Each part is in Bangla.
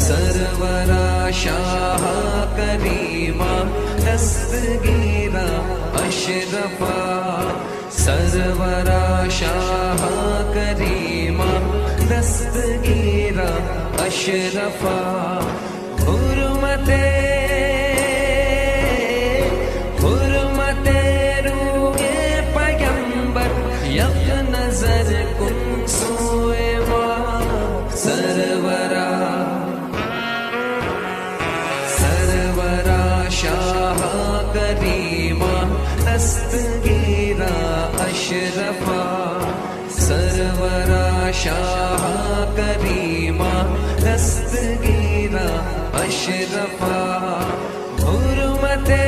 सरवरा शाह करीमा दस्तगीरा अशरफा सरवरा शाह करीमा दस्तगीरा अशरफा हुर्मते रूए पैगंबर यक नजर कुन सोए सरवरा शाह करीमा दस्तगीरा अशरफा सरवरा शाह करीमा दस्तगीरा अशरफा हुर्मते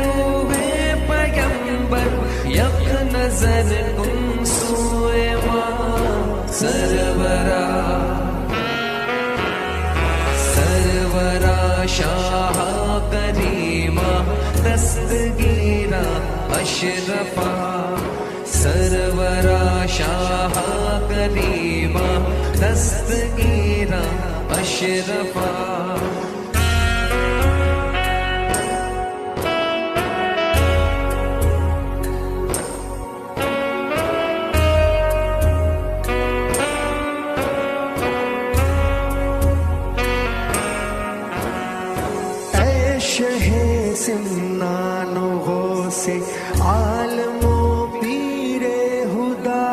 रूहे पैगंबर यक नजर कुन सोए सरवरा शाह करीमा दस्तगीरा अशरफा सरवरा शाह करीमा दस्तगीरा अशरफा शहे सिन्नानो से आलमो पीरे हुदा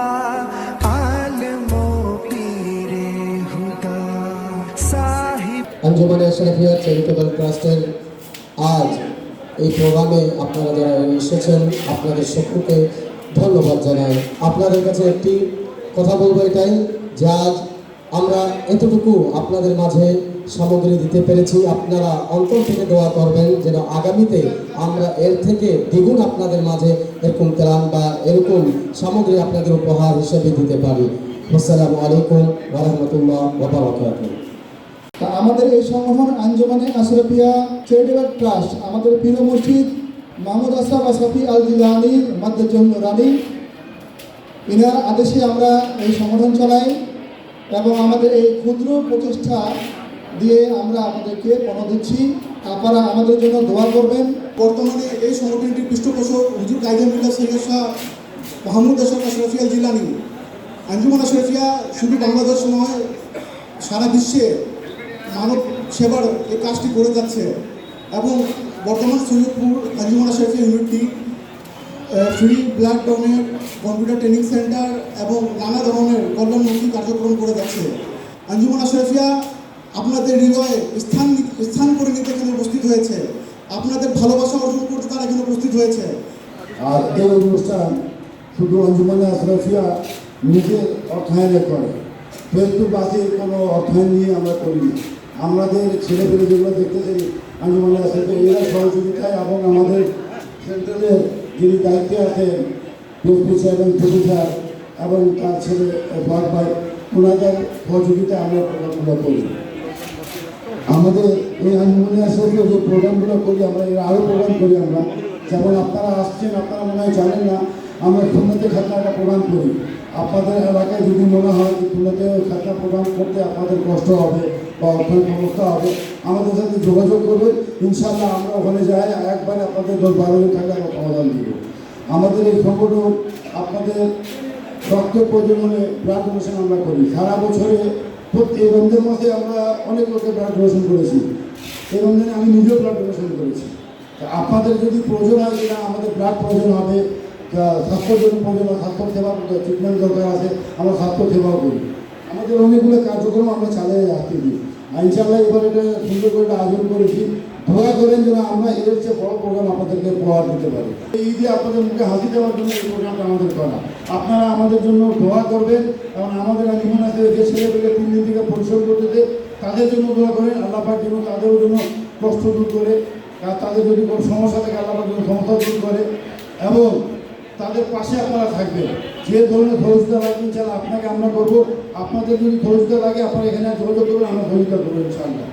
आलमो पीरे हुदा साहिब अंजुमन अशरफिया चैरिटेबल ट्रास्टेর আজ এই প্রোগ্রামে আপনারা যারা এসেছেন আপনাদের সকলকে ধন্যবাদ জানাই। আপনাদের কাছে একটি কথা বলবো এটাই যে আজ আমরা এতটুকু আপনাদের মাঝে সামগ্রী দিতে পেরেছি। আপনারা অন্তর থেকে দোয়া করবেন যেন আগামীতে আমরা এর থেকে দ্বিগুণ আপনাদের মাঝে এরকম কেরাম বা এরকম সামগ্রী আপনাদের উপহার হিসেবে দিতে পারি। আসসালামু আলাইকুম ওয়া রাহমাতুল্লাহি ওয়া বারাকাতুহু। আমাদের এই সংগঠন আঞ্জুমানে আশরাফিয়া চ্যারিটেবল ট্রাস্ট আমাদের প্রিয় মসজিদ মাহমুদ আশরাফ আশরাফি আল জিলানীর মাদ্দাতুন নুরানী ইনার আদেশে আমরা এই সংগঠন চালাই এবং আমাদের এই ক্ষুদ্র প্রচেষ্টা দিয়ে আমরা আমাদেরকে পণ দিচ্ছি। আপনারা আমাদের জন্য দোয়া করবেন। বর্তমানে এই সংগঠনটির পৃষ্ঠপোষক হুজুর কাইজার মিল্লাত সৈয়দ শাহ মাহমুদ আশরাফ আশরাফি আল জিলানী আঞ্জুমান আশরাফিয়া শুধু বাংলাদেশ নয় সারা বিশ্বে মানব সেবার এই কাজটি করে যাচ্ছে এবং বর্তমান সৈয়দপুর আঞ্জুমান আশরাফিয়া ইউনিটটি free blood donate computer training centre এবং নানা ধরনের কল্যাণমুখী কার্যক্রম করে যাচ্ছে। আঞ্জুমান আশরাফিয়া আপনাদের হৃদয়ে স্থান করে নিতে এখানে উপস্থিত হয়েছে, আপনাদের ভালোবাসা অর্জন করতে তারা এখানে উপস্থিত হয়েছে। আর এই অনুষ্ঠান শুধু আঞ্জুমানে আশরাফিয়া নিজের অর্থায়নে করে, ফেসবুকবাসী কোনো অর্থায়ন নিয়ে আমরা করি না। আমাদের ছেলেপেলে যেগুলো দেখতে চাই আঞ্জুমানে আশরাফিয়া এরা সহযোগিতায় এবং আমাদের সেন্ট্রালের যিনি দায়িত্বে আছেন পিএসপি সাহেব প্রফেসর এবং তার ছেলে ফারুক ভাই ওনাদের সহযোগিতায় আমরা প্রোগ্রামগুলো করি। আমাদের এই আঞ্জুমানে আশরাফিয়া যে প্রোগ্রামগুলো করি আমরা এর আরও প্রোগ্রাম করি আমরা, যেমন আপনারা আসছেন আপনারা মনে হয় জানেন না আমরা খুলনাতে খাতনা একটা প্রোগ্রাম করি। আপনাদের এলাকায় যদি মনে হয় যে খুলনাতে খাতনা প্রোগ্রাম করতে আপনাদের কষ্ট হবে বা অর্থনৈতিক সমস্যা হবে আমাদের সাথে যোগাযোগ করবেন, ইনশাআল্লাহ আমরা ওখানে যাই একবারে আপনাদের 10-12 টাকা আমরা সমাধান দিব। আমাদের এই সংগঠন আপনাদের রক্ত প্রয়োজন হলে ব্লাড ডোনেশন আমরা করি সারা বছরে। প্রতি রমজান মাসে আমরা অনেক লোকের ব্লাড ডোনেশন করেছি, এই রমজানে আমি নিজেও ব্লাড ডোনেশন করেছি। আপনাদের যদি প্রয়োজন হয় যেটা আমাদের ব্লাড প্রয়োজন হবে, স্বাস্থ্যের জন্য প্রয়োজন হয়, স্বাস্থ্য সেবা ট্রিটমেন্ট দরকার আছে, আমরা স্বাস্থ্য সেবাও করি। আমাদের অনেকগুলো কার্যক্রম আমরা চালিয়ে আসতে দিই। ইনশাআল্লাহ এবার এটা সুন্দর করে আয়োজন করেছি। দোয়া করেন যেন আমরা এর চেয়ে বড় প্রোগ্রাম আপনাদেরকে উপহার দিতে পারি। এই ঈদে আপনাদের মুখে হাসি দেওয়ার জন্য এই প্রোগ্রামটা আমাদের করা। আপনারা আমাদের জন্য দোয়া করবেন এবং আমাদের আঞ্জুমান আছে যে ছেলেপেলে 3 দিন থেকে পরিশ্রম করতেছে তাদের জন্য দোয়া করেন। আল্লাহ পাক যেন তাদের জন্য কষ্ট দূর করে, তাদের যদি কোনো সমস্যা থাকে আল্লাহ পাক যেন সমস্যা দূর করে এবং তাদের পাশে আপনারা থাকবেন। যে ধরনের সহযোগিতা লাগবে ইনশাআল্লাহ আপনাকে আমরা করবো। আপনাদের যদি সহযোগিতা লাগে আপনারা এখানে যোগাযোগ করবেন, আমরা সহযোগিতা করবো ইনশাআল্লাহ।